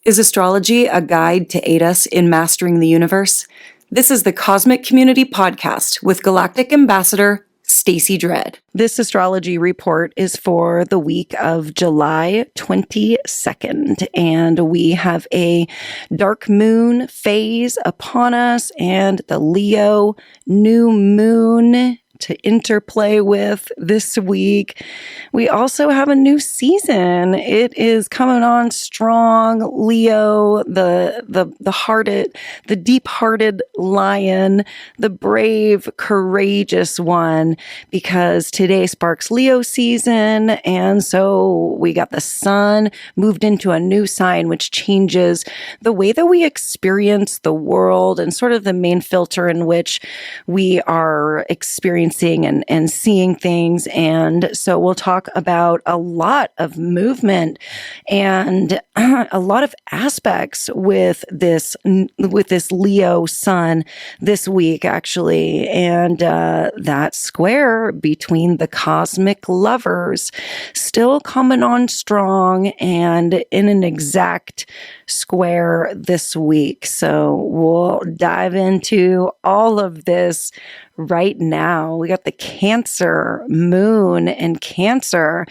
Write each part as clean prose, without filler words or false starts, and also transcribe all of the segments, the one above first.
Is astrology a guide to aid us in mastering the universe? This is the Cosmic Community Podcast with Galactic Ambassador Stacey Dredd. This astrology report is for the week of July 22nd, and we have a dark moon phase upon us and the Leo new moon to interplay with this week. We also have a new season. It is coming on strong. Leo, the deep-hearted lion, the brave, courageous one, because today sparks Leo season. And so we got the sun moved into a new sign, which changes the way that we experience the world and sort of the main filter in which we are experiencing and seeing things. And so we'll talk about a lot of movement and a lot of aspects with this Leo sun this week, actually. And that square between the cosmic lovers still coming on strong and in an exact square this week. So we'll dive into all of this right now. We got the Cancer moon, and Cancer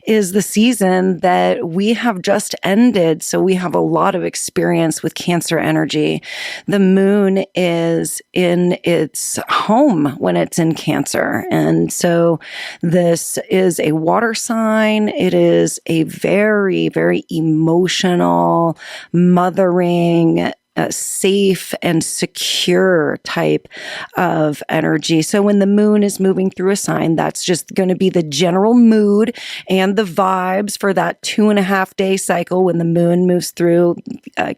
is the season that we have just ended. So we have a lot of experience with Cancer energy. The moon is in its home when it's in Cancer. And so this is a water sign. It is a very, very emotional, mothering, safe and secure type of energy. So when the moon is moving through a sign, that's just going to be the general mood and the vibes for that 2.5 day cycle. When the moon moves through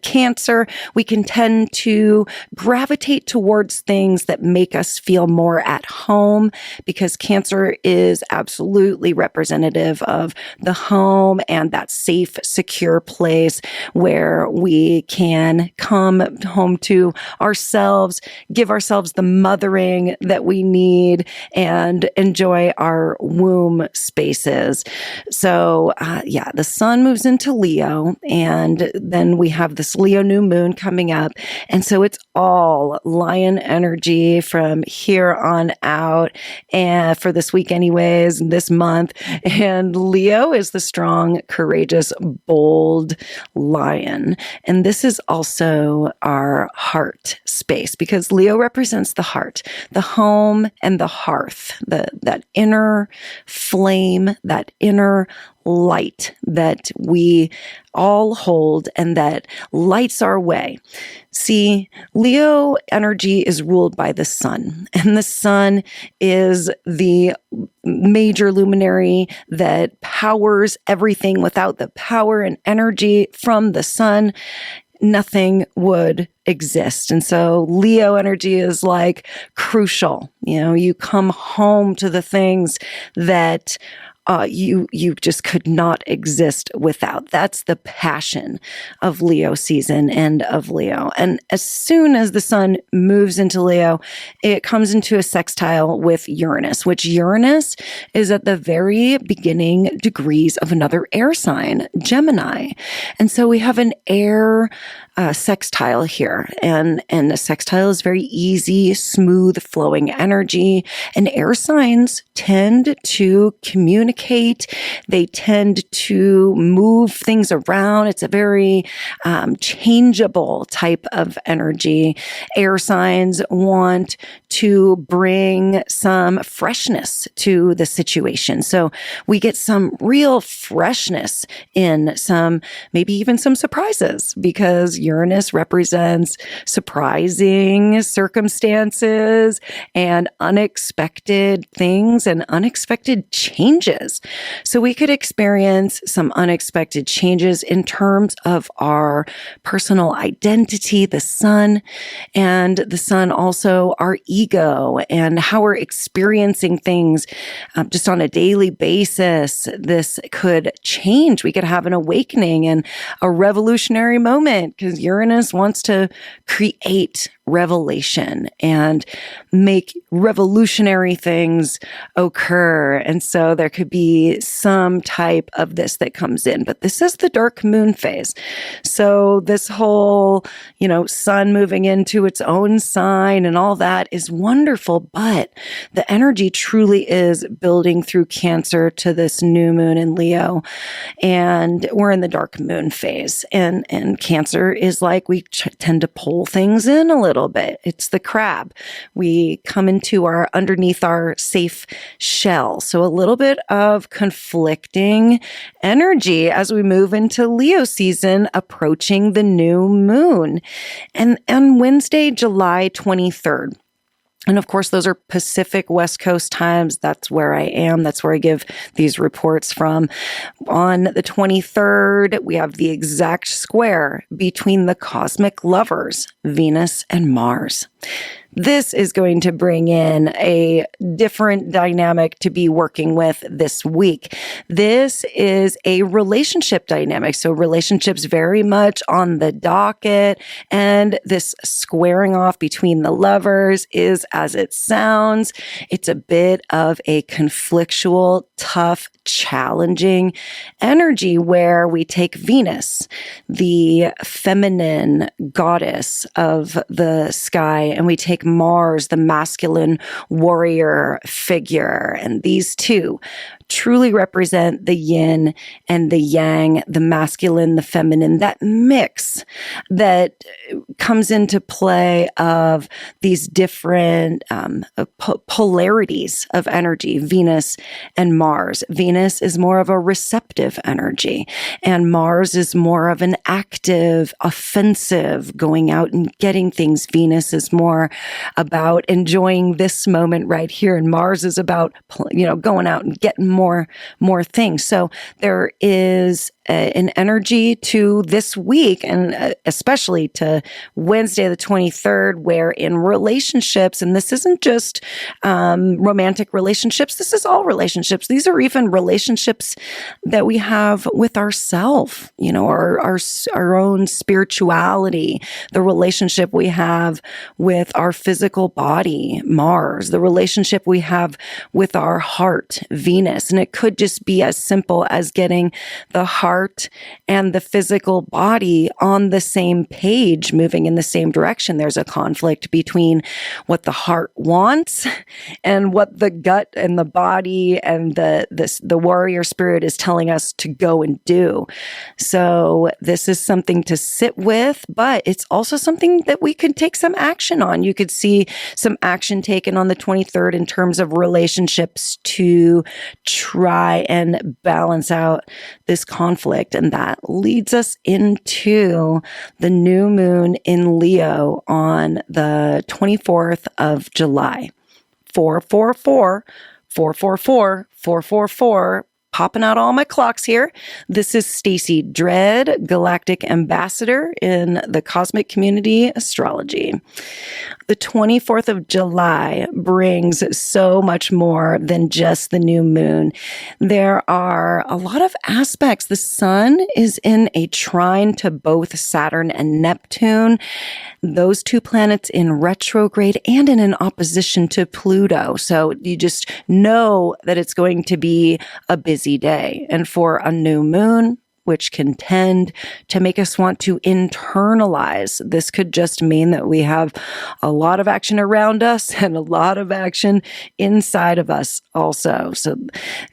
Cancer, we can tend to gravitate towards things that make us feel more at home, because Cancer is absolutely representative of the home and that safe, secure place where we can come home to ourselves, give ourselves the mothering that we need, and enjoy our womb spaces. So, the sun moves into Leo, and then we have this Leo new moon coming up. And so it's all lion energy from here on out, and for this week anyways, this month. And Leo is the strong, courageous, bold lion. And this is also our heart space, because Leo represents the heart, the home, and the hearth, that inner flame, that inner light that we all hold and that lights our way. See, Leo energy is ruled by the sun, and the sun is the major luminary that powers everything. Without the power and energy from the sun, nothing would exist. And so Leo energy is like crucial. You come home to the things that you just could not exist without. That's the passion of Leo season and of Leo. And as soon as the sun moves into Leo, it comes into a sextile with Uranus, which Uranus is at the very beginning degrees of another air sign, Gemini. And so we have an air sextile here. And a sextile is very easy, smooth flowing energy. And air signs tend to communicate. They tend to move things around. It's a very changeable type of energy. Air signs want to bring some freshness to the situation. So we get some real freshness in maybe even some surprises, because Uranus represents surprising circumstances and unexpected things and unexpected changes. So we could experience some unexpected changes in terms of our personal identity, the sun, and the sun also our ego and how we're experiencing things just on a daily basis. This could change. We could have an awakening and a revolutionary moment, because Uranus wants to create revelation and make revolutionary things occur. And so there could be some type of this that comes in, but this is the dark moon phase. So this whole, sun moving into its own sign and all that is wonderful, but the energy truly is building through Cancer to this new moon in Leo. And we're in the dark moon phase, and Cancer is like, we tend to pull things in a little bit. It's the crab. We come into underneath our safe shell. So a little bit of conflicting energy as we move into Leo season, approaching the new moon. And on Wednesday, July 23rd, and of course, those are Pacific West Coast times. That's where I am. That's where I give these reports from. On the 23rd, we have the exact square between the cosmic lovers, Venus and Mars. This is going to bring in a different dynamic to be working with this week. This is a relationship dynamic. So relationships very much on the docket, and this squaring off between the lovers is as it sounds. It's a bit of a conflictual, tough, challenging energy where we take Venus, the feminine goddess of the sky, and we take Mars, the masculine warrior figure. And these two truly represent the yin and the yang, the masculine, the feminine, that mix that comes into play of these different polarities of energy, Venus and Mars. Venus is more of a receptive energy, and Mars is more of an active, offensive, going out and getting things. Venus is more about enjoying this moment right here, and Mars is about, going out and getting more things. So there is an energy to this week, and especially to Wednesday the 23rd, where in relationships, and this isn't just romantic relationships, this is all relationships. These are even relationships that we have with ourselves, our own spirituality, the relationship we have with our physical body, Mars, the relationship we have with our heart, Venus. And it could just be as simple as getting the heart and the physical body on the same page, moving in the same direction. There's a conflict between what the heart wants and what the gut and the body and the warrior spirit is telling us to go and do. So this is something to sit with, but it's also something that we could take some action on. You could see some action taken on the 23rd in terms of relationships to try and balance out this conflict. And that leads us into the new moon in Leo on the 24th of July. 444, 444, 444. Popping out all my clocks here. This is Stacy Dredd, Galactic Ambassador in the Cosmic Community Astrology. The 24th of July brings so much more than just the new moon. There are a lot of aspects. The sun is in a trine to both Saturn and Neptune, those two planets in retrograde and in an opposition to Pluto. So you just know that it's going to be a busy day. And for a new moon, which can tend to make us want to internalize, this could just mean that we have a lot of action around us and a lot of action inside of us also. So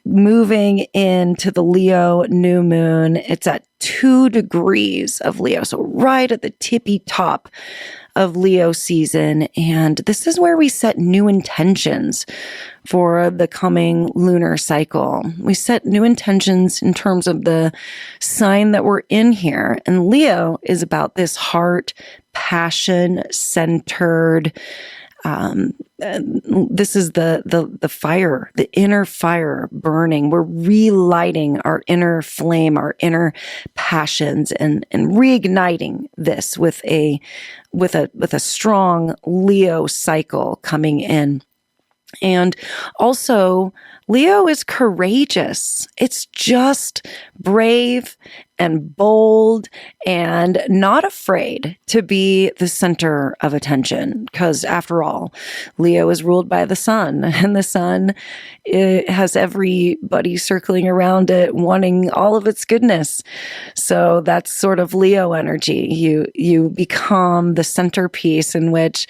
moving into the Leo new moon, it's at 2 degrees of Leo. So right at the tippy top of Leo season. And this is where we set new intentions for the coming lunar cycle. We set new intentions in terms of the sign that we're in here. And Leo is about this heart, passion-centered, this is the fire, the inner fire burning. We're relighting our inner flame, our inner passions, and reigniting this with a strong Leo cycle coming in. And also, Leo is courageous. It's just brave and bold and not afraid to be the center of attention. Because after all, Leo is ruled by the sun, and the sun, it has everybody circling around it, wanting all of its goodness. So that's sort of Leo energy. You become the centerpiece in which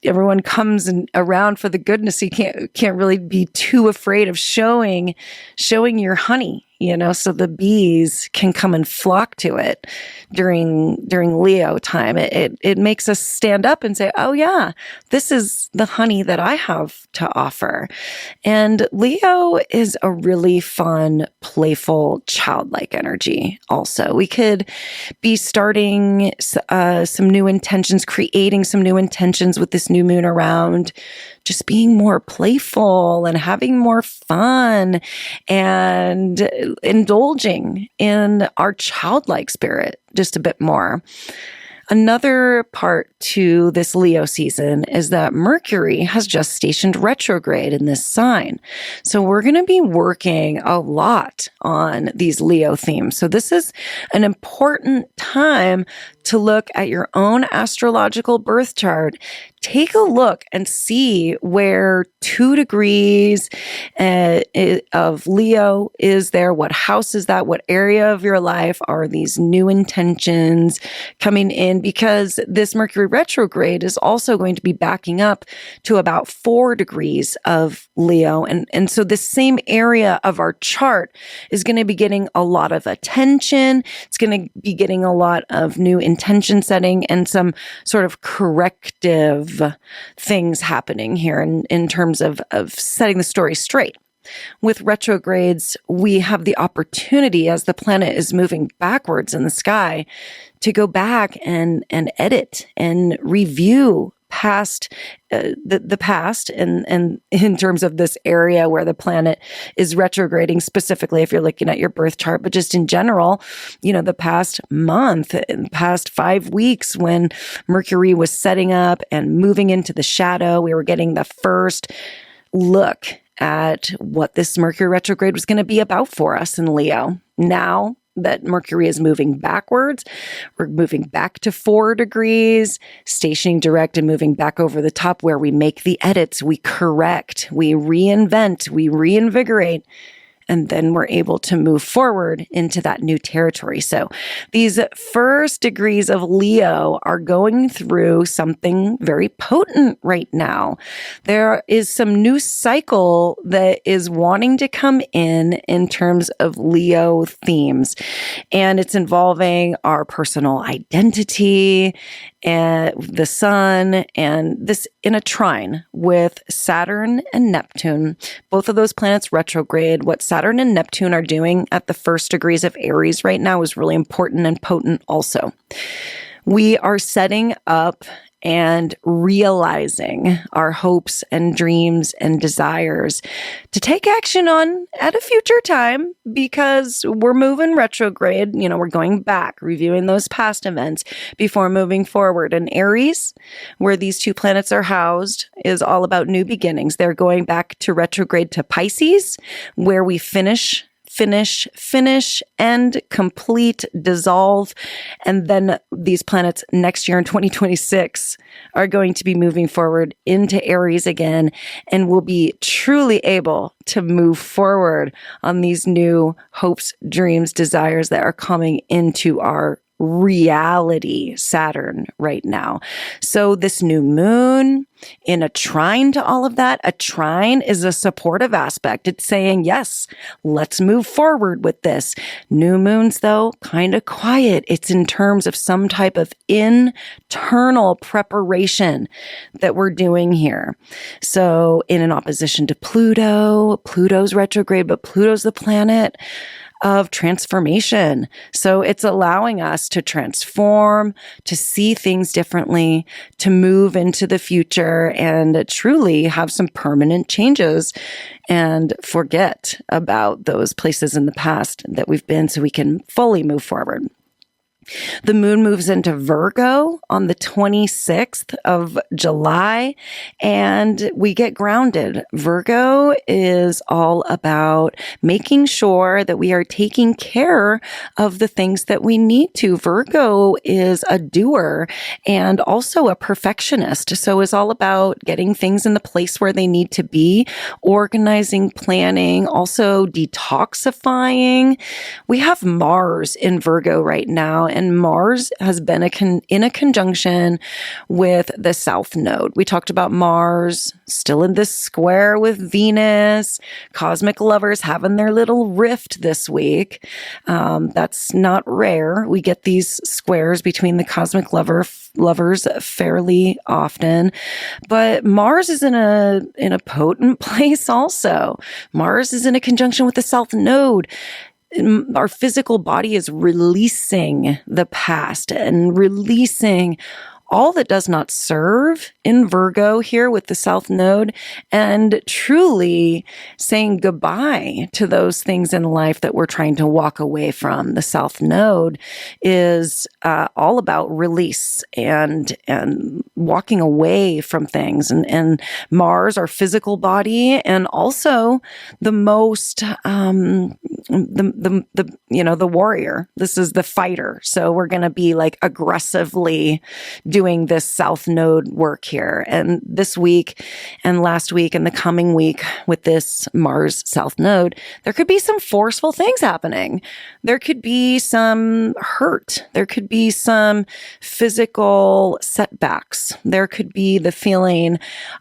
everyone comes around for the goodness. You can't really be too afraid of showing your honey, so the bees can come and flock to it during Leo time. It makes us stand up and say, oh yeah, this is the honey that I have to offer. And Leo is a really fun, playful, childlike energy also. We could be starting some new intentions, creating some new intentions with this new moon around, just being more playful and having more fun and indulging in our childlike spirit just a bit more. Another part to this Leo season is that Mercury has just stationed retrograde in this sign. So we're going to be working a lot on these Leo themes. So this is an important time to look at your own astrological birth chart. Take a look and see where 2 degrees of Leo is there. What house is that? What area of your life are these new intentions coming in? Because this Mercury retrograde is also going to be backing up to about 4 degrees of Leo. And so this same area of our chart is going to be getting a lot of attention. It's going to be getting a lot of new intention setting and some sort of corrective things happening here in terms of setting the story straight. With retrogrades, we have the opportunity, as the planet is moving backwards in the sky, to go back and edit and review past the past and in terms of this area where the planet is retrograding, specifically if you're looking at your birth chart, but just in general, the past month and past 5 weeks when Mercury was setting up and moving into the shadow, we were getting the first look at what this Mercury retrograde was going to be about for us in Leo. Now that Mercury is moving backwards, we're moving back to 4 degrees, stationing direct and moving back over the top where we make the edits, we correct, we reinvent, we reinvigorate, and then we're able to move forward into that new territory. So these first degrees of Leo are going through something very potent right now. There is some new cycle that is wanting to come in terms of Leo themes, and it's involving our personal identity and the sun, and this in a trine with Saturn and Neptune. Both of those planets retrograde. What Saturn and Neptune are doing at the first degrees of Aries right now is really important and potent also. We are setting up and realizing our hopes and dreams and desires to take action on at a future time because we're moving retrograde. We're going back, reviewing those past events before moving forward. And Aries, where these 2 planets are housed, is all about new beginnings. They're going back to retrograde to Pisces, where we finish, and complete, dissolve. And then these planets next year in 2026 are going to be moving forward into Aries again, and we'll be truly able to move forward on these new hopes, dreams, desires that are coming into our reality, Saturn, right now. So this new moon in a trine to all of that, a trine is a supportive aspect. It's saying, yes, let's move forward with this. New moons, though, kind of quiet. It's in terms of some type of internal preparation that we're doing here. So in an opposition to Pluto's retrograde, but Pluto's the planet of transformation. So it's allowing us to transform, to see things differently, to move into the future and truly have some permanent changes and forget about those places in the past that we've been so we can fully move forward. The moon moves into Virgo on the 26th of July, and we get grounded. Virgo is all about making sure that we are taking care of the things that we need to. Virgo is a doer and also a perfectionist. So it's all about getting things in the place where they need to be, organizing, planning, also detoxifying. We have Mars in Virgo right now, and Mars has been in a conjunction with the South Node. We talked about Mars still in this square with Venus, cosmic lovers having their little rift this week. That's not rare. We get these squares between the cosmic lovers fairly often, but Mars is in a potent place also. Mars is in a conjunction with the South Node. Our physical body is releasing the past and releasing all that does not serve in Virgo here with the South Node, and truly saying goodbye to those things in life that we're trying to walk away from. The South Node is all about release and walking away from things, and Mars, our physical body, and also the most the warrior. This is the fighter. So we're going to be like aggressively doing this South Node work here. And this week and last week and the coming week with this Mars South Node, there could be some forceful things happening. There could be some hurt. There could be some physical setbacks. There could be the feeling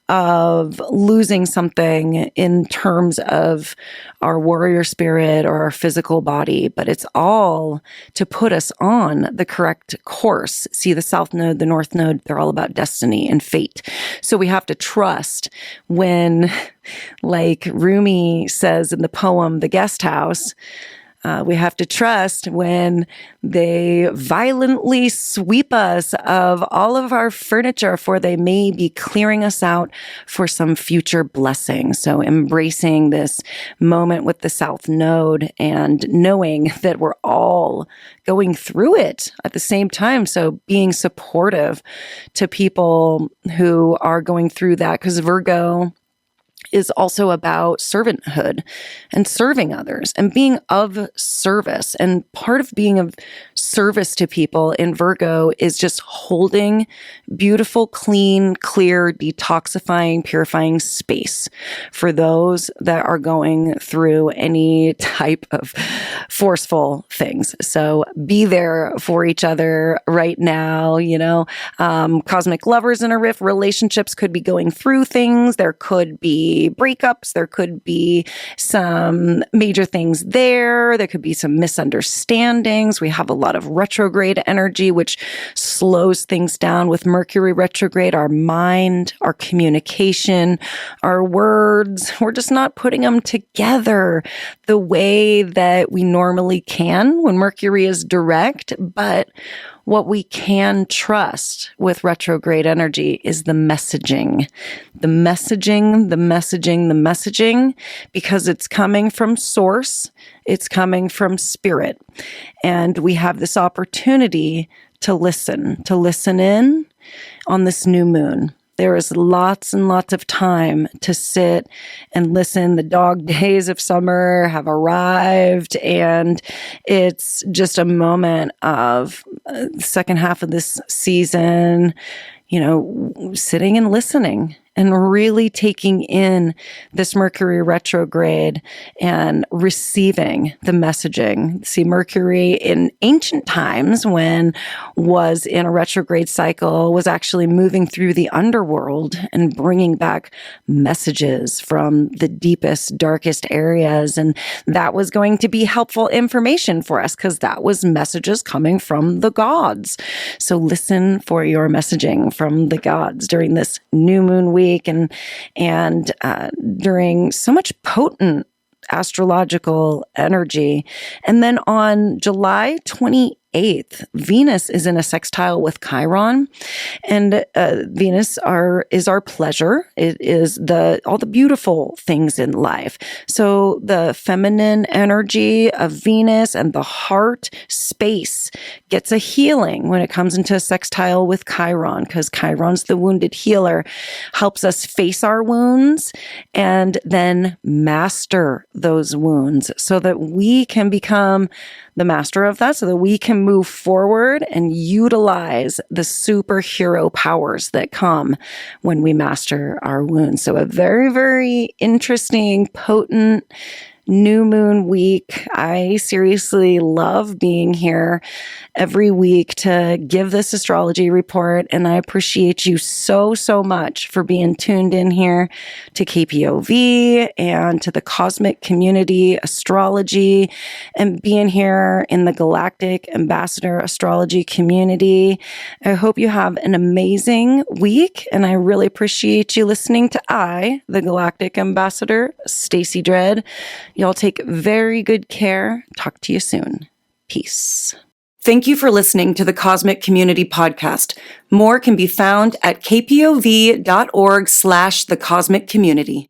of losing something in terms of our warrior spirit or our physical body, but it's all to put us on the correct course. See, the South Node, the North Node, they're all about destiny and fate. So we have to trust when, like Rumi says in the poem, The Guest House, we have to trust when they violently sweep us of all of our furniture, for they may be clearing us out for some future blessing. So embracing this moment with the South Node and knowing that we're all going through it at the same time. So being supportive to people who are going through that, because Virgo is also about servanthood and serving others and being of service. And part of being of service to people in Virgo is just holding beautiful, clean, clear, detoxifying, purifying space for those that are going through any type of forceful things. So be there for each other right now. Cosmic lovers in a rift, relationships could be going through things. There could be breakups. There could be some major things there. There could be some misunderstandings. We have a lot of retrograde energy, which slows things down with Mercury retrograde. Our mind, our communication, our words, we're just not putting them together the way that we normally can when Mercury is direct. But what we can trust with retrograde energy is the messaging, because it's coming from source, it's coming from spirit. And we have this opportunity to listen in on this new moon. There is lots and lots of time to sit and listen. The dog days of summer have arrived, and it's just a moment of the second half of this season, sitting and listening and really taking in this Mercury retrograde and receiving the messaging. See, Mercury in ancient times, when was in a retrograde cycle, was actually moving through the underworld and bringing back messages from the deepest, darkest areas. And that was going to be helpful information for us, because that was messages coming from the gods. So listen for your messaging from the gods during this new moon week and during so much potent astrological energy. And then on July 28th, 8th, Venus is in a sextile with Chiron, and Venus is our pleasure. It is all the beautiful things in life. So the feminine energy of Venus and the heart space gets a healing when it comes into a sextile with Chiron, because Chiron's the wounded healer, helps us face our wounds and then master those wounds so that we can become the master of that, so that we can move forward and utilize the superhero powers that come when we master our wounds. So a very, very interesting, potent new moon week. I seriously love being here every week to give this astrology report, and I appreciate you so, so much for being tuned in here to KPOV and to the Cosmic Community Astrology, and being here in the Galactic Ambassador Astrology community. I hope you have an amazing week, and I really appreciate you listening to the Galactic Ambassador, Stacey Dredd. Y'all take very good care. Talk to you soon. Peace. Thank you for listening to the Cosmic Community Podcast. More can be found at kpov.org/thecosmiccommunity.